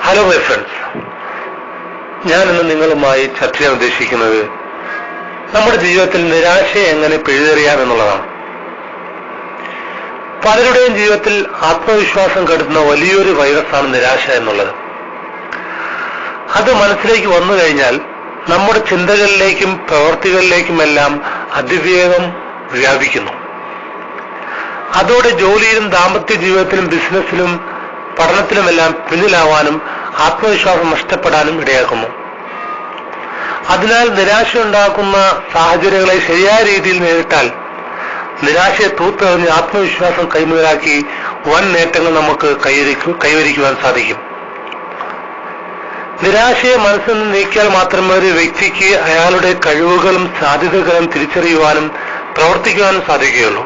Hello my friends, ഞാനിന്ന് നിങ്ങളുമായി ചർച്ച ചെയ്യാൻ ഉദ്ദേശിക്കുന്നത് നമ്മുടെ ജീവിതത്തിൽ നിരാശയെ എങ്ങനെ പിഴുതെറിയാം എന്നുള്ളതാണ്. പലരുടെയും ജീവിതത്തിൽ ആത്മവിശ്വാസം കെടുത്തുന്ന വലിയൊരു വൈറസാണ് നിരാശ എന്നുള്ളത്. അത് മനസ്സിലേക്ക് വന്നു കഴിഞ്ഞാൽ നമ്മുടെ ചിന്തകളിലേക്കും പ്രവൃത്തികളിലേക്കുമെല്ലാം അതിവേഗം വ്യാപിക്കുന്നു. അതോടെ ജോലിയിലും ദാമ്പത്യ ജീവിതത്തിലും ബിസിനസ്സിലും പഠനത്തിലുമെല്ലാം പിന്നിലാവാനും ആത്മവിശ്വാസം നഷ്ടപ്പെടാനും ഇടയാക്കുന്നു. അതിനാൽ നിരാശയുണ്ടാക്കുന്ന സാഹചര്യങ്ങളെ ശരിയായ രീതിയിൽ നേരിട്ടാൽ നിരാശയെ തൂത്തെറിഞ്ഞ് ആത്മവിശ്വാസം കൈമുതലാക്കി വൻ നേട്ടങ്ങൾ നമുക്ക് കൈവരിക്കുവാൻ സാധിക്കും. നിരാശയെ മനസ്സിൽ നിന്ന് നീക്കിയാൽ മാത്രമേ ഒരു വ്യക്തിക്ക് അയാളുടെ കഴിവുകളും സാധ്യതകളും തിരിച്ചറിയുവാനും പ്രവർത്തിക്കുവാനും സാധിക്കുകയുള്ളൂ.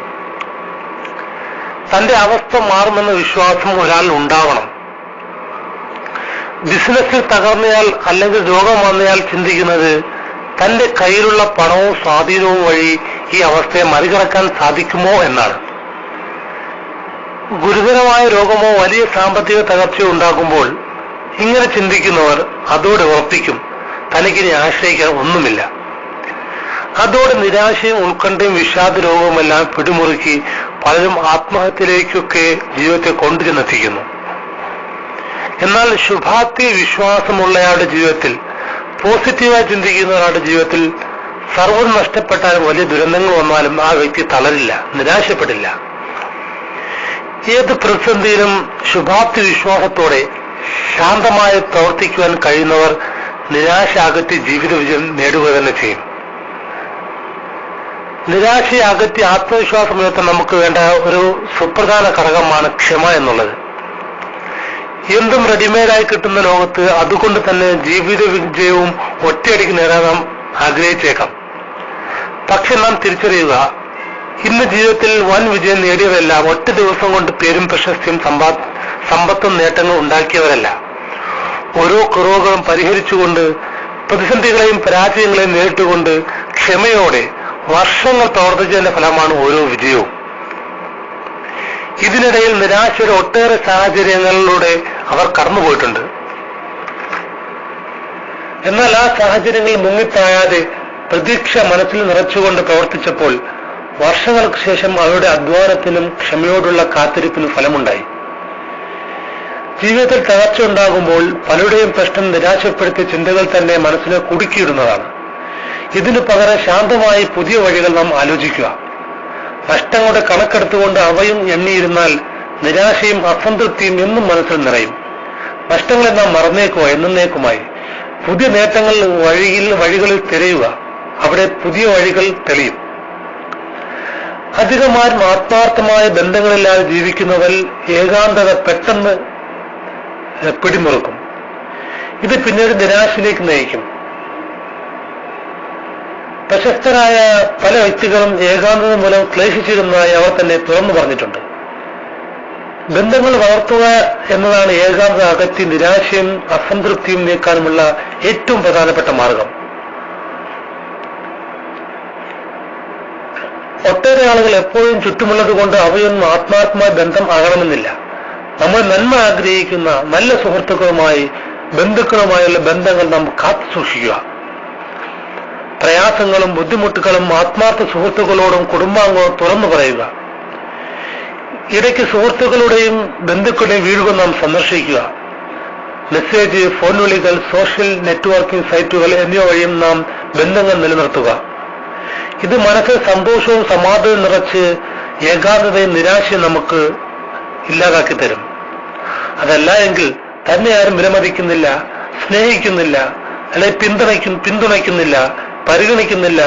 തന്റെ അവസ്ഥ മാറുമെന്ന വിശ്വാസം ഒരാളിൽ ഉണ്ടാവണം. ബിസിനസ്സിൽ തകർന്നയാൾ അല്ലെങ്കിൽ രോഗം വന്നയാൾ ചിന്തിക്കുന്നത് തന്റെ കയ്യിലുള്ള പണവും സ്വാധീനവും വഴി ഈ അവസ്ഥയെ മറികടക്കാൻ സാധിക്കുമോ എന്നാണ്. ഗുരുതരമായ രോഗമോ വലിയ സാമ്പത്തിക തകർച്ചയോ ഉണ്ടാകുമ്പോൾ ഇങ്ങനെ ചിന്തിക്കുന്നവർ അതോടെ ഉറപ്പിക്കും തനിക്കിനി ആശ്രയിക്കാൻ ഒന്നുമില്ല. അതോടെ നിരാശയും ഉത്കണ്ഠയും വിഷാദ രോഗവുമെല്ലാം പിടിമുറുക്കി പലരും ആത്മഹത്യയിലേക്കൊക്കെ ജീവിതത്തെ കൊണ്ടുചെന്നെത്തിക്കുന്നു. എന്നാൽ ശുഭാപ്തി വിശ്വാസമുള്ളയാളുടെ ജീവിതത്തിൽ, പോസിറ്റീവായി ചിന്തിക്കുന്ന ഒരാളുടെ ജീവിതത്തിൽ സർവ്വം നഷ്ടപ്പെട്ടാലും വലിയ ദുരന്തങ്ങൾ വന്നാലും ആ വ്യക്തി തളരില്ല, നിരാശപ്പെടില്ല. ഏത് പ്രതിസന്ധിയിലും ശുഭാപ്തി വിശ്വാസത്തോടെ ശാന്തമായി പ്രവർത്തിക്കുവാൻ കഴിയുന്നവർ നിരാശ അകറ്റി ജീവിത വിജയം നേടുക തന്നെ ചെയ്യും. നിരാശയെ അകറ്റി ആത്മവിശ്വാസം ഉയർത്താൻ നമുക്ക് വേണ്ട ഒരു സുപ്രധാന ഘടകമാണ് ക്ഷമ എന്നുള്ളത്. എന്തും റെഡിമെയ്ഡായി കിട്ടുന്ന ലോകത്ത് അതുകൊണ്ട് തന്നെ ജീവിത വിജയവും ഒറ്റയടിക്ക് നേടാൻ നാം ആഗ്രഹിച്ചേക്കാം. പക്ഷെ നാം തിരിച്ചറിയുക, ഇന്ന് ജീവിതത്തിൽ വൻ വിജയം നേടിയവരെല്ലാം ഒറ്റ ദിവസം കൊണ്ട് പേരും പ്രശസ്തിയും സമ്പത്തും നേട്ടങ്ങൾ ഉണ്ടാക്കിയവരല്ല. ഓരോ കുറവുകളും പരിഹരിച്ചുകൊണ്ട്, പ്രതിസന്ധികളെയും പരാജയങ്ങളെയും നേരിട്ടുകൊണ്ട് ക്ഷമയോടെ വർഷങ്ങൾ പ്രവർത്തിച്ചതിന്റെ ഫലമാണ് ഓരോ വിജയവും. ഇതിനിടയിൽ നിരാശയുടെ ഒട്ടേറെ സാഹചര്യങ്ങളിലൂടെ അവർ കടന്നുപോയിട്ടുണ്ട്. എന്നാൽ ആ സാഹചര്യങ്ങളിൽ മുങ്ങിത്താഴാതെ പ്രതീക്ഷ മനസ്സിൽ നിറച്ചുകൊണ്ട് പ്രവർത്തിച്ചപ്പോൾ വർഷങ്ങൾക്ക് ശേഷം അവരുടെ അധ്വാനത്തിനും ക്ഷമയോടുള്ള കാത്തിരിപ്പിനും ഫലമുണ്ടായി. ജീവിതത്തിൽ തകർച്ച ഉണ്ടാകുമ്പോൾ പലരുടെയും പ്രശ്നം നിരാശപ്പെടുത്തിയ ചിന്തകൾ തന്നെ മനസ്സിനെ കുടുക്കിയിടുന്നതാണ്. ഇതിനു പകരം ശാന്തമായി പുതിയ വഴികൾ നാം ആലോചിക്കുക. നഷ്ടങ്ങളുടെ കണക്കെടുത്തുകൊണ്ട് അവയും എണ്ണിയിരുന്നാൽ നിരാശയും അസംതൃപ്തിയും എന്നും മനസ്സിൽ നിറയും. നഷ്ടങ്ങളെ നാം മറന്നേക്കുക, എന്നേക്കുമായി. പുതിയ നേട്ടങ്ങൾ വഴികളിൽ തിരയുക, അവിടെ പുതിയ വഴികൾ തെളിയും. അധികമാരും ആത്മാർത്ഥമായ ബന്ധങ്ങളില്ലാതെ ജീവിക്കുന്നവർ ഏകാന്തത പെട്ടെന്ന് പിടിമുറുക്കും. ഇത് പിന്നീട് നിരാശയിലേക്ക് നയിക്കും. പ്രശസ്തരായ പല വ്യക്തികളും ഏകാന്തത മൂലം ക്ലേശിച്ചിരുന്നതായി അവർ തന്നെ തുറന്നു പറഞ്ഞിട്ടുണ്ട്. ബന്ധങ്ങൾ വളർത്തുക എന്നതാണ് ഏകാന്തത അകറ്റി നിരാശയും അസംതൃപ്തിയും നീക്കാനുമുള്ള ഏറ്റവും പ്രധാനപ്പെട്ട മാർഗം. ഒട്ടേറെ ആളുകൾ എപ്പോഴും ചുറ്റുമുള്ളത് കൊണ്ട് അവയൊന്നും ആത്മാർത്ഥമായ ബന്ധം ആകണമെന്നില്ല. നമ്മൾ നന്മ ആഗ്രഹിക്കുന്ന നല്ല സുഹൃത്തുക്കളുമായി, ബന്ധുക്കളുമായുള്ള ബന്ധങ്ങൾ നാം കാത്തു സൂക്ഷിക്കുക. പ്രയാസങ്ങളും ബുദ്ധിമുട്ടുകളും ആത്മാർത്ഥ സുഹൃത്തുക്കളോടും കുടുംബാംഗങ്ങളും തുറന്നു പറയുക. ഇടയ്ക്ക് സുഹൃത്തുക്കളുടെയും ബന്ധുക്കളുടെയും വീടുകൾ നാം സന്ദർശിക്കുക. മെസ്സേജ്, ഫോൺ വിളികൾ, സോഷ്യൽ നെറ്റ്വർക്കിംഗ് സൈറ്റുകൾ എന്നിവ വഴിയും നാം ബന്ധങ്ങൾ നിലനിർത്തുക. ഇത് മനസ്സിൽ സന്തോഷവും സമാധാനവും നിറച്ച് ഏകാന്തതയും നിരാശയും നമുക്ക് ഇല്ലാതാക്കി തരും. അതല്ല എങ്കിൽ തന്നെ ആരും വിലമതിക്കുന്നില്ല, സ്നേഹിക്കുന്നില്ല, അല്ലെങ്കിൽ പിന്തുണയ്ക്കുന്നില്ല, പരിഗണിക്കുന്നില്ല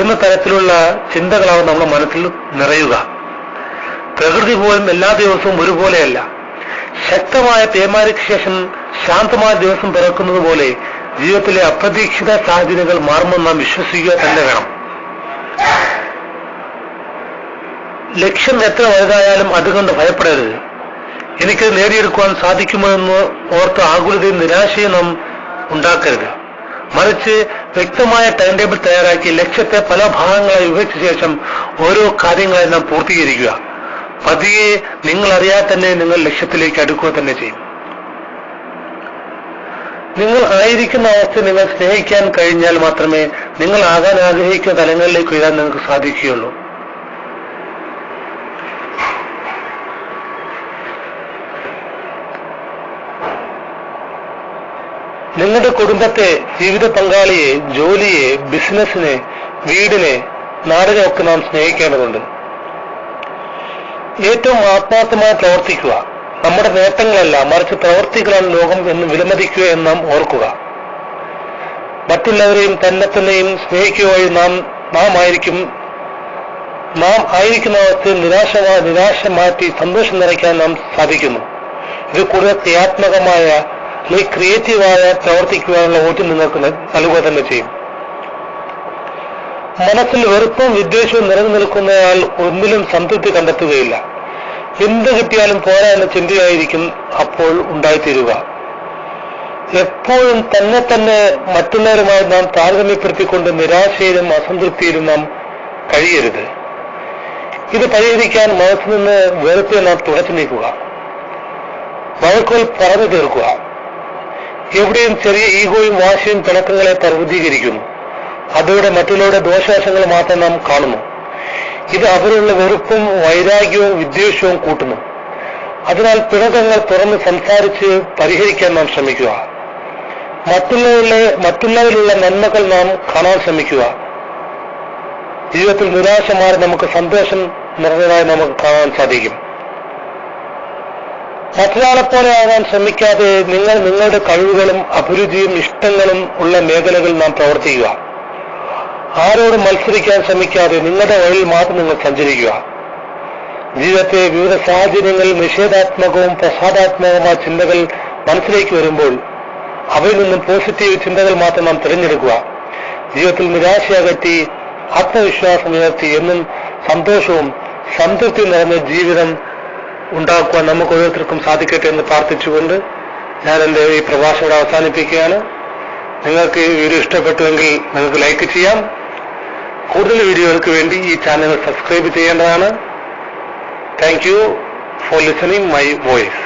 എന്ന തരത്തിലുള്ള ചിന്തകളാണ് നമ്മുടെ മനസ്സിൽ നിറയുക. പ്രകൃതി പോലും എല്ലാ ദിവസവും ഒരുപോലെയല്ല. ശക്തമായ പേമാരിക്ക് ശേഷം ശാന്തമായ ദിവസം പിറക്കുന്നത് പോലെ ജീവിതത്തിലെ അപ്രതീക്ഷിത സാഹചര്യങ്ങൾ മാറുമെന്ന് നാം വിശ്വസിക്കുക തന്നെ വേണം. ലക്ഷ്യം എത്ര വലുതായാലും അതുകൊണ്ട് ഭയപ്പെടരുത്. എനിക്ക് നേടിയെടുക്കുവാൻ സാധിക്കുമോ എന്ന് ഓർത്ത് ആകുലതയും നിരാശയും നാം ഉണ്ടാക്കരുത്. മറിച്ച് വ്യക്തമായ ടൈം ടേബിൾ തയ്യാറാക്കി ലക്ഷ്യത്തെ പല ഭാഗങ്ങളായി വിഭജിച്ച ശേഷം ഓരോ കാര്യങ്ങളായി നാം പൂർത്തീകരിക്കുക. പതിയെ നിങ്ങൾ അറിയാതെ തന്നെ നിങ്ങൾ ലക്ഷ്യത്തിലേക്ക് അടുക്കുക തന്നെ ചെയ്യും. നിങ്ങൾ ആയിരിക്കുന്ന അവസ്ഥ നിങ്ങൾ സ്നേഹിക്കാൻ കഴിഞ്ഞാൽ മാത്രമേ നിങ്ങൾ ആകാൻ ആഗ്രഹിക്കുന്ന തലങ്ങളിലേക്ക് ഉയരാൻ നിങ്ങൾക്ക് സാധിക്കുകയുള്ളൂ. നിങ്ങളുടെ കുടുംബത്തെ, ജീവിത പങ്കാളിയെ, ജോലിയെ, ബിസിനസിനെ, വീടിനെ, നാടിനെ ഒക്കെ നാം സ്നേഹിക്കേണ്ടതുണ്ട്. ഏറ്റവും ആത്മാർത്ഥമായി പ്രവർത്തിക്കുക. നമ്മുടെ നേട്ടങ്ങളല്ല, മറിച്ച് പ്രവർത്തികളാണ് ലോകം എന്ന് വിലമതിക്കുക എന്ന് നാം ഓർക്കുക. മറ്റുള്ളവരെയും തന്നെയും സ്നേഹിക്കുക വഴി നാം ആയിരിക്കുന്ന അവസ്ഥയിൽ നിരാശ മാറ്റി സന്തോഷം നിറയ്ക്കാൻ നാം സാധിക്കുന്നു. ഇത് കൂടുതൽ ക്രിയാത്മകമായ അല്ലെങ്കിൽ ക്രിയേറ്റീവായ പ്രവർത്തിക്കുവാനുള്ള ഊർജ്ജം നിങ്ങൾക്ക് നൽകുക തന്നെ ചെയ്യും. മനസ്സിൽ വെറുപ്പും വിദ്വേഷവും നിലനിൽക്കുന്നയാൾ ഒന്നിലും സംതൃപ്തി കണ്ടെത്തുകയില്ല. എന്ത് കിട്ടിയാലും പോരാ എന്ന ചിന്തയായിരിക്കും അപ്പോൾ ഉണ്ടായിത്തീരുക. എപ്പോഴും തന്നെ മറ്റുള്ളവരുമായി നാം താരതമ്യപ്പെടുത്തിക്കൊണ്ട് നിരാശയിലും അസംതൃപ്തിയിലും നാം കഴിയരുത്. ഇത് പരിഹരിക്കാൻ മനസ്സിൽ നിന്ന് വെറുപ്പിനെ നാം തുടച്ചു നീക്കുക. വഴക്കുകൾ പറഞ്ഞു തീർക്കുക. എവിടെയും ചെറിയ ഈഗോയും വാശിയും പിണക്കങ്ങളെ പർവ്വതീകരിക്കുന്നു. അതോടെ മറ്റുള്ളവരുടെ ദോഷവശങ്ങൾ മാത്രം നാം കാണുന്നു. ഇത് അവരുള്ള വെറുപ്പും വൈരാഗ്യവും വിദ്വേഷവും കൂട്ടുന്നു. അതിനാൽ പിണക്കങ്ങൾ തുറന്ന് സംസാരിച്ച് പരിഹരിക്കാൻ നാം ശ്രമിക്കുക. മറ്റുള്ളവരിലുള്ള നന്മകൾ നാം കാണാൻ ശ്രമിക്കുക. ജീവിതത്തിൽ നിരാശ മാറി നമുക്ക് സന്തോഷം നിറഞ്ഞതായി നമുക്ക് കാണാൻ സാധിക്കും. മറ്റൊരാളെപ്പോലെ ആകാൻ ശ്രമിക്കാതെ നിങ്ങളുടെ കഴിവുകളും അഭിരുചിയും ഇഷ്ടങ്ങളും ഉള്ള മേഖലകളിൽ നാം പ്രവർത്തിക്കുക. ആരോടും മത്സരിക്കാൻ ശ്രമിക്കാതെ നിങ്ങളുടെ വഴിയിൽ മാത്രം നിങ്ങൾ സഞ്ചരിക്കുക. ജീവിതത്തെ വിവിധ സാഹചര്യങ്ങളിൽ നിഷേധാത്മകവും പ്രസാദാത്മകവുമായ ചിന്തകൾ മനസ്സിലേക്ക് വരുമ്പോൾ അവയിൽ നിന്നും പോസിറ്റീവ് ചിന്തകൾ മാത്രം നാം തിരഞ്ഞെടുക്കുക. ജീവിതത്തിൽ നിരാശ അകറ്റി ആത്മവിശ്വാസം ഉയർത്തി എന്നും സന്തോഷവും സംതൃപ്തി നിറഞ്ഞ ജീവിതം ഉണ്ടാക്കുവാൻ നമുക്ക് ഓരോരുത്തർക്കും സാധിക്കട്ടെ എന്ന് പ്രാർത്ഥിച്ചുകൊണ്ട് ഞാൻ എൻ്റെ ഈ പ്രഭാഷണം അവസാനിപ്പിക്കുകയാണ്. നിങ്ങൾക്ക് ഈ വീഡിയോ ഇഷ്ടപ്പെട്ടുവെങ്കിൽ നിങ്ങൾക്ക് ലൈക്ക് ചെയ്യാം. കൂടുതൽ വീഡിയോകൾക്ക് വേണ്ടി ഈ ചാനൽ സബ്സ്ക്രൈബ് ചെയ്യേണ്ടതാണ്. Thank you for listening my voice.